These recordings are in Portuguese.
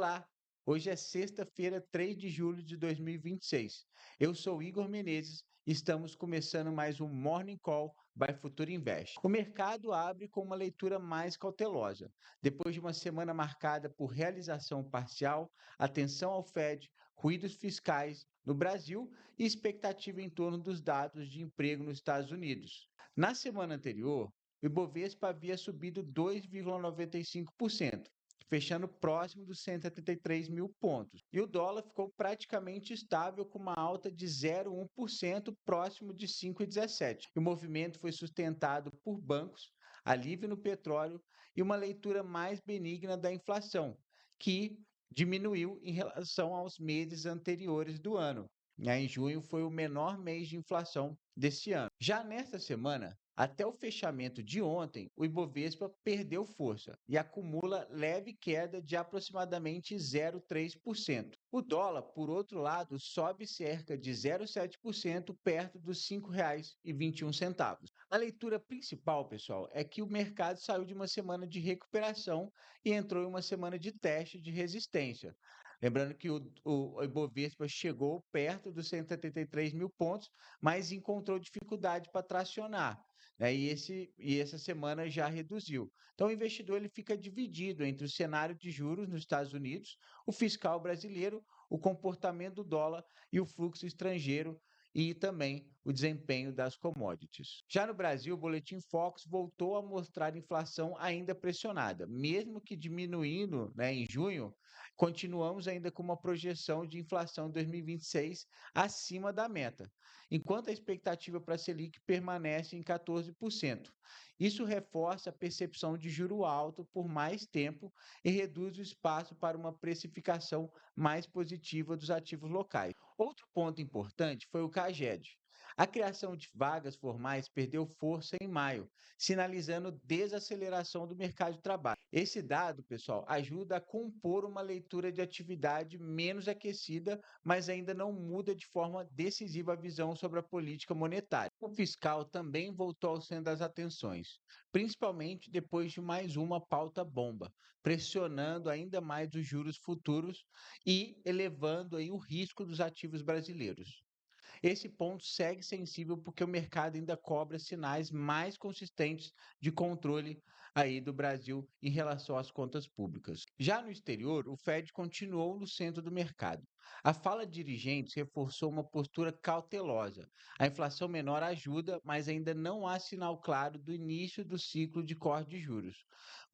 Olá, hoje é sexta-feira, 3 de julho de 2026. Eu sou Igor Menezes e estamos começando mais um Morning Call by Futura Invest. O mercado abre com uma leitura mais cautelosa. Depois de uma semana marcada por realização parcial, atenção ao Fed, ruídos fiscais no Brasil e expectativa em torno dos dados de emprego nos Estados Unidos. Na semana anterior, o Ibovespa havia subido 2,95%, fechando próximo dos 173 mil pontos. E o dólar ficou praticamente estável, com uma alta de 0,1%, próximo de 5,17. O movimento foi sustentado por bancos, alívio no petróleo e uma leitura mais benigna da inflação, que diminuiu em relação aos meses anteriores do ano. Em junho foi o menor mês de inflação deste ano. Já nesta semana, até o fechamento de ontem, o Ibovespa perdeu força e acumula leve queda de aproximadamente 0,3%. O dólar, por outro lado, sobe cerca de 0,7%, perto dos R$ 5,21. A leitura principal, pessoal, é que o mercado saiu de uma semana de recuperação e entrou em uma semana de teste de resistência. Lembrando que o Ibovespa chegou perto dos 173 mil pontos, mas encontrou dificuldade para tracionar, né? E essa semana já reduziu. Então, o investidor ele fica dividido entre o cenário de juros nos Estados Unidos, o fiscal brasileiro, o comportamento do dólar e o fluxo estrangeiro e também o desempenho das commodities. Já no Brasil, o Boletim Focus voltou a mostrar inflação ainda pressionada, mesmo que diminuindo, né, em junho. Continuamos ainda com uma projeção de inflação em 2026 acima da meta, enquanto a expectativa para a Selic permanece em 14%. Isso reforça a percepção de juro alto por mais tempo e reduz o espaço para uma precificação mais positiva dos ativos locais. Outro ponto importante foi o CAGED. A criação de vagas formais perdeu força em maio, sinalizando desaceleração do mercado de trabalho. Esse dado, pessoal, ajuda a compor uma leitura de atividade menos aquecida, mas ainda não muda de forma decisiva a visão sobre a política monetária. O fiscal também voltou ao centro das atenções, principalmente depois de mais uma pauta bomba, pressionando ainda mais os juros futuros e elevando aí o risco dos ativos brasileiros. Esse ponto segue sensível porque o mercado ainda cobra sinais mais consistentes de controle aí do Brasil em relação às contas públicas. Já no exterior, o Fed continuou no centro do mercado. A fala de dirigentes reforçou uma postura cautelosa. A inflação menor ajuda, mas ainda não há sinal claro do início do ciclo de corte de juros.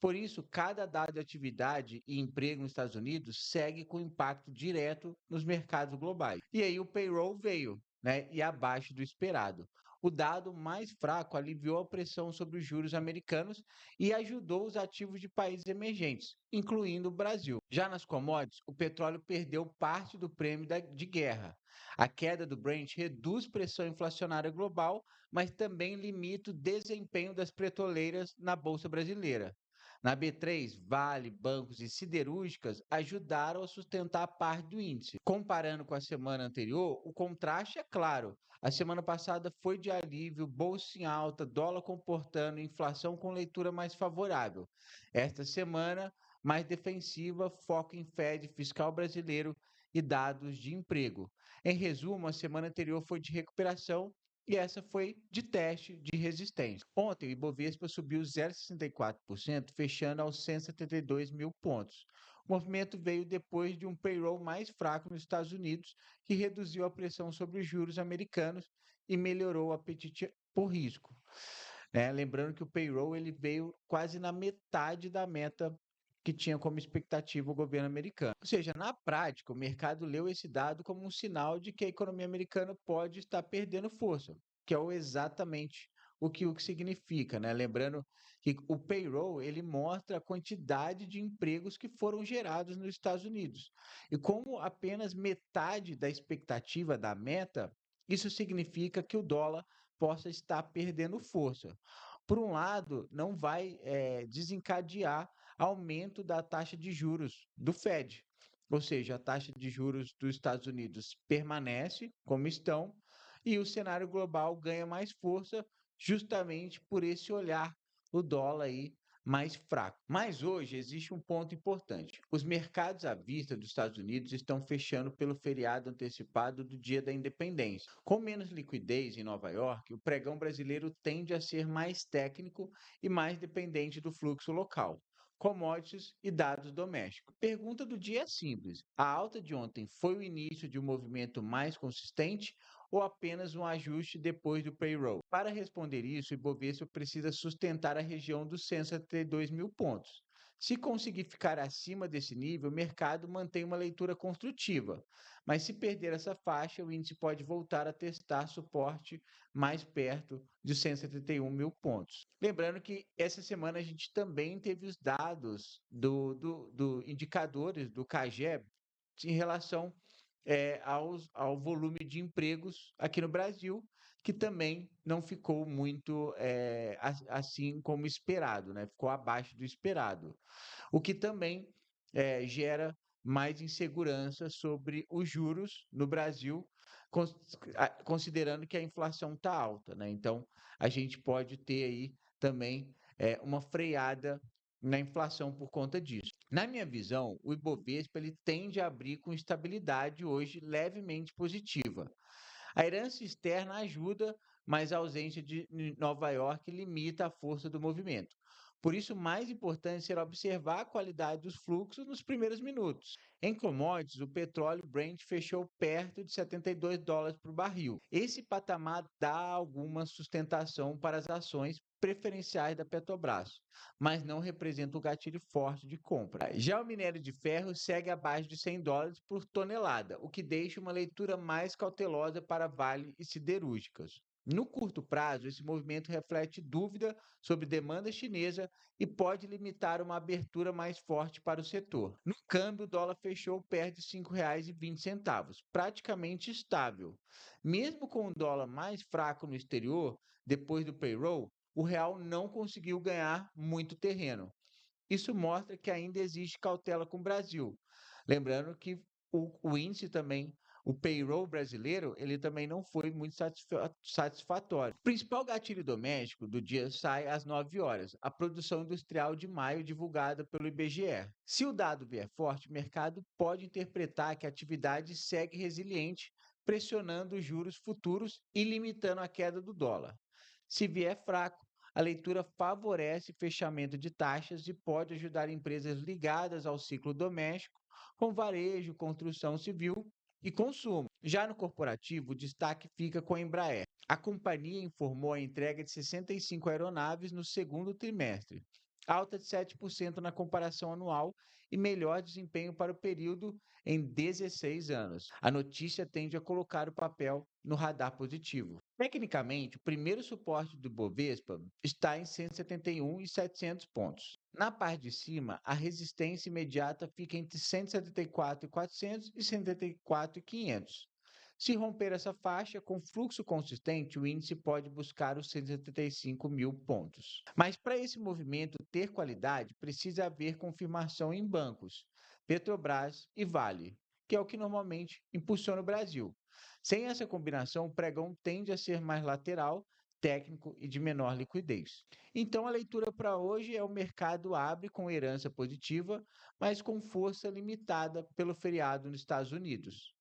Por isso, cada dado de atividade e emprego nos Estados Unidos segue com impacto direto nos mercados globais. E aí o payroll veio, né, e abaixo do esperado. O dado mais fraco aliviou a pressão sobre os juros americanos e ajudou os ativos de países emergentes, incluindo o Brasil. Já nas commodities, o petróleo perdeu parte do prêmio de guerra. A queda do Brent reduz pressão inflacionária global, mas também limita o desempenho das petroleiras na Bolsa Brasileira. Na B3, Vale, bancos e siderúrgicas ajudaram a sustentar parte do índice. Comparando com a semana anterior, o contraste é claro. A semana passada foi de alívio, bolsa em alta, dólar comportando, inflação com leitura mais favorável. Esta semana, mais defensiva, foco em Fed, fiscal brasileiro e dados de emprego. Em resumo, a semana anterior foi de recuperação e essa foi de teste de resistência. Ontem, o Ibovespa subiu 0,64%, fechando aos 172 mil pontos. O movimento veio depois de um payroll mais fraco nos Estados Unidos, que reduziu a pressão sobre os juros americanos e melhorou o apetite por risco. Lembrando que o payroll ele veio quase na metade da meta que tinha como expectativa o governo americano. Ou seja, na prática, o mercado leu esse dado como um sinal de que a economia americana pode estar perdendo força, que é exatamente o que significa, né? Lembrando que o payroll ele mostra a quantidade de empregos que foram gerados nos Estados Unidos. E como apenas metade da expectativa da meta, isso significa que o dólar possa estar perdendo força. Por um lado, não vai desencadear aumento da taxa de juros do Fed. Ou seja, a taxa de juros dos Estados Unidos permanece como estão e o cenário global ganha mais força justamente por esse olhar o dólar aí mais fraco. Mas hoje existe um ponto importante. Os mercados à vista dos Estados Unidos estão fechando pelo feriado antecipado do Dia da Independência. Com menos liquidez em Nova York, o pregão brasileiro tende a ser mais técnico e mais dependente do fluxo local, commodities e dados domésticos. Pergunta do dia é simples: a alta de ontem foi o início de um movimento mais consistente ou apenas um ajuste depois do payroll? Para responder isso, o Ibovespa precisa sustentar a região dos 172 mil pontos. Se conseguir ficar acima desse nível, o mercado mantém uma leitura construtiva. Mas se perder essa faixa, o índice pode voltar a testar suporte mais perto de 171 mil pontos. Lembrando que essa semana a gente também teve os dados do indicadores do CAGED em relação ao volume de empregos aqui no Brasil, que também não ficou muito assim como esperado, né? Ficou abaixo do esperado, o que também gera mais insegurança sobre os juros no Brasil, considerando que a inflação está alta, né? Então, a gente pode ter aí também uma freada na inflação por conta disso. Na minha visão, o Ibovespa ele tende a abrir com estabilidade hoje levemente positiva. A herança externa ajuda, mas a ausência de Nova York limita a força do movimento. Por isso, mais importante será observar a qualidade dos fluxos nos primeiros minutos. Em commodities, o petróleo Brent fechou perto de $72 por barril. Esse patamar dá alguma sustentação para as ações preferenciais da Petrobras, mas não representa o gatilho forte de compra. Já o minério de ferro segue abaixo de $100 por tonelada, o que deixa uma leitura mais cautelosa para Vale e siderúrgicas. No curto prazo, esse movimento reflete dúvida sobre demanda chinesa e pode limitar uma abertura mais forte para o setor. No câmbio, o dólar fechou perto de R$ 5,20, praticamente estável. Mesmo com o dólar mais fraco no exterior, depois do payroll, o real não conseguiu ganhar muito terreno. Isso mostra que ainda existe cautela com o Brasil. Lembrando que o índice também, o payroll brasileiro, ele também não foi muito satisfatório. O principal gatilho doméstico do dia sai às 9 horas, a produção industrial de maio divulgada pelo IBGE. Se o dado vier forte, o mercado pode interpretar que a atividade segue resiliente, pressionando os juros futuros e limitando a queda do dólar. Se vier fraco, a leitura favorece fechamento de taxas e pode ajudar empresas ligadas ao ciclo doméstico, com varejo, construção civil e consumo. Já no corporativo, o destaque fica com a Embraer. A companhia informou a entrega de 65 aeronaves no segundo trimestre, alta de 7% na comparação anual e melhor desempenho para o período em 16 anos. A notícia tende a colocar o papel no radar positivo. Tecnicamente, o primeiro suporte do Bovespa está em 171.700 pontos. Na parte de cima, a resistência imediata fica entre 174.400 e 174.500. Se romper essa faixa, com fluxo consistente, o índice pode buscar os 175 mil pontos. Mas para esse movimento ter qualidade, precisa haver confirmação em bancos, Petrobras e Vale, que é o que normalmente impulsiona o Brasil. Sem essa combinação, o pregão tende a ser mais lateral, técnico e de menor liquidez. Então, a leitura para hoje é: o mercado abre com herança positiva, mas com força limitada pelo feriado nos Estados Unidos.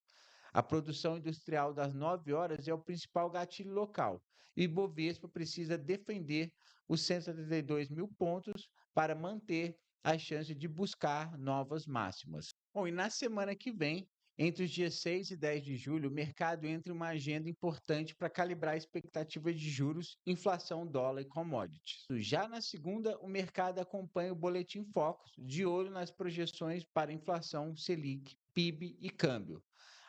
A produção industrial das 9 horas é o principal gatilho local e o Ibovespa precisa defender os 172 mil pontos para manter a chance de buscar novas máximas. Bom, e na semana que vem, entre os dias 6 e 10 de julho, o mercado entra em uma agenda importante para calibrar expectativas de juros, inflação, dólar e commodities. Já na segunda, o mercado acompanha o Boletim Focus, de olho nas projeções para inflação, Selic, PIB e câmbio.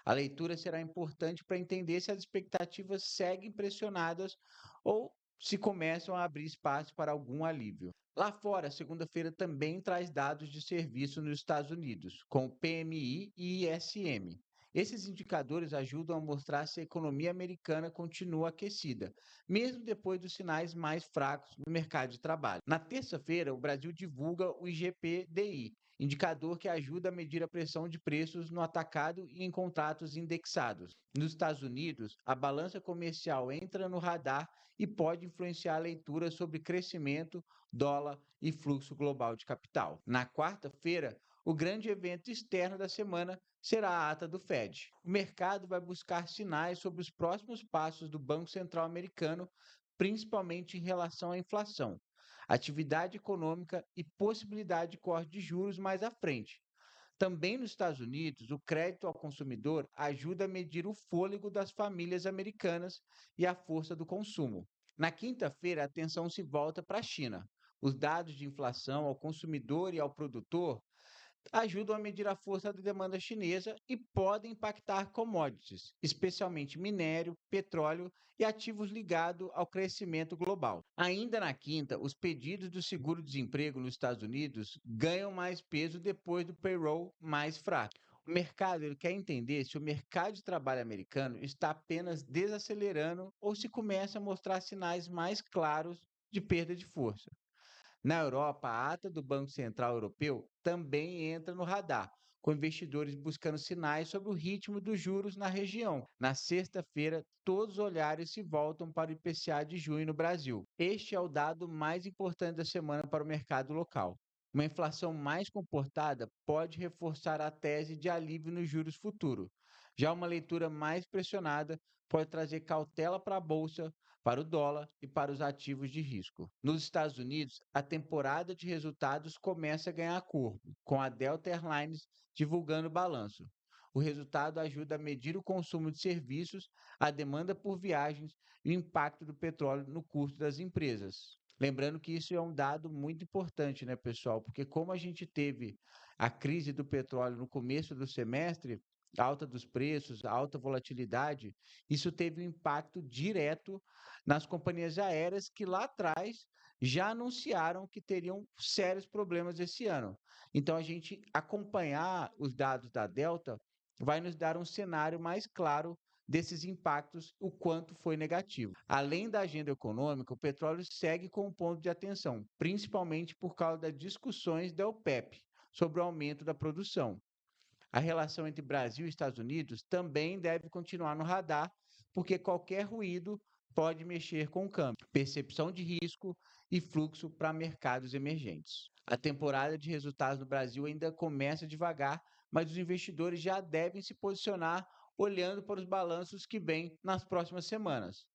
A leitura será importante para entender se as expectativas seguem pressionadas ou se começam a abrir espaço para algum alívio. Lá fora, segunda-feira também traz dados de serviço nos Estados Unidos, com PMI e ISM. Esses indicadores ajudam a mostrar se a economia americana continua aquecida, mesmo depois dos sinais mais fracos no mercado de trabalho. Na terça-feira, o Brasil divulga o IGP-DI, indicador que ajuda a medir a pressão de preços no atacado e em contratos indexados. Nos Estados Unidos, a balança comercial entra no radar e pode influenciar a leitura sobre crescimento, dólar e fluxo global de capital. Na quarta-feira, o grande evento externo da semana será a ata do Fed. O mercado vai buscar sinais sobre os próximos passos do Banco Central americano, principalmente em relação à inflação, atividade econômica e possibilidade de corte de juros mais à frente. Também nos Estados Unidos, o crédito ao consumidor ajuda a medir o fôlego das famílias americanas e a força do consumo. Na quinta-feira, a atenção se volta para a China. Os dados de inflação ao consumidor e ao produtor ajudam a medir a força da demanda chinesa e podem impactar commodities, especialmente minério, petróleo e ativos ligados ao crescimento global. Ainda na quinta, os pedidos do seguro-desemprego nos Estados Unidos ganham mais peso depois do payroll mais fraco. O mercado ele quer entender se o mercado de trabalho americano está apenas desacelerando ou se começa a mostrar sinais mais claros de perda de força. Na Europa, a ata do Banco Central Europeu também entra no radar, com investidores buscando sinais sobre o ritmo dos juros na região. Na sexta-feira, todos os olhares se voltam para o IPCA de junho no Brasil. Este é o dado mais importante da semana para o mercado local. Uma inflação mais comportada pode reforçar a tese de alívio nos juros futuros. Já uma leitura mais pressionada pode trazer cautela para a bolsa, para o dólar e para os ativos de risco. Nos Estados Unidos, a temporada de resultados começa a ganhar corpo, com a Delta Airlines divulgando o balanço. O resultado ajuda a medir o consumo de serviços, a demanda por viagens e o impacto do petróleo no custo das empresas. Lembrando que isso é um dado muito importante, né, pessoal? Porque como a gente teve a crise do petróleo no começo do semestre, a alta dos preços, a alta volatilidade, isso teve um impacto direto nas companhias aéreas que lá atrás já anunciaram que teriam sérios problemas esse ano. Então, a gente acompanhar os dados da Delta vai nos dar um cenário mais claro desses impactos, o quanto foi negativo. Além da agenda econômica, o petróleo segue com um ponto de atenção, principalmente por causa das discussões da OPEP sobre o aumento da produção. A relação entre Brasil e Estados Unidos também deve continuar no radar, porque qualquer ruído pode mexer com o câmbio, percepção de risco e fluxo para mercados emergentes. A temporada de resultados no Brasil ainda começa devagar, mas os investidores já devem se posicionar olhando para os balanços que vêm nas próximas semanas.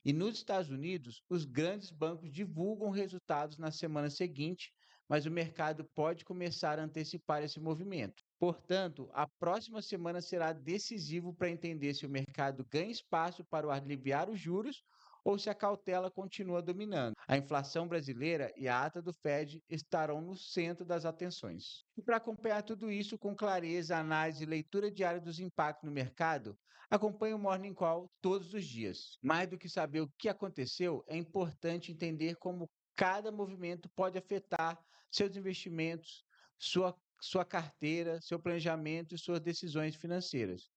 E nos Estados Unidos, os grandes bancos divulgam resultados na semana seguinte, mas o mercado pode começar a antecipar esse movimento. Portanto, a próxima semana será decisivo para entender se o mercado ganha espaço para aliviar os juros ou se a cautela continua dominando. A inflação brasileira e a ata do Fed estarão no centro das atenções. E para acompanhar tudo isso com clareza, análise e leitura diária dos impactos no mercado, acompanhe o Morning Call todos os dias. Mais do que saber o que aconteceu, é importante entender como cada movimento pode afetar seus investimentos, sua carteira, seu planejamento e suas decisões financeiras.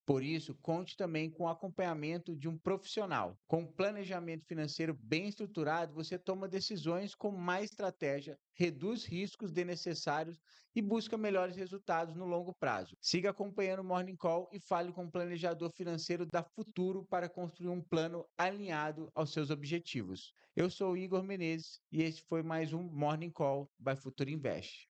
Por isso, conte também com o acompanhamento de um profissional. Com um planejamento financeiro bem estruturado, você toma decisões com mais estratégia, reduz riscos desnecessários e busca melhores resultados no longo prazo. Siga acompanhando o Morning Call e fale com o planejador financeiro da Futuro para construir um plano alinhado aos seus objetivos. Eu sou o Igor Menezes e este foi mais um Morning Call by Futuro Invest.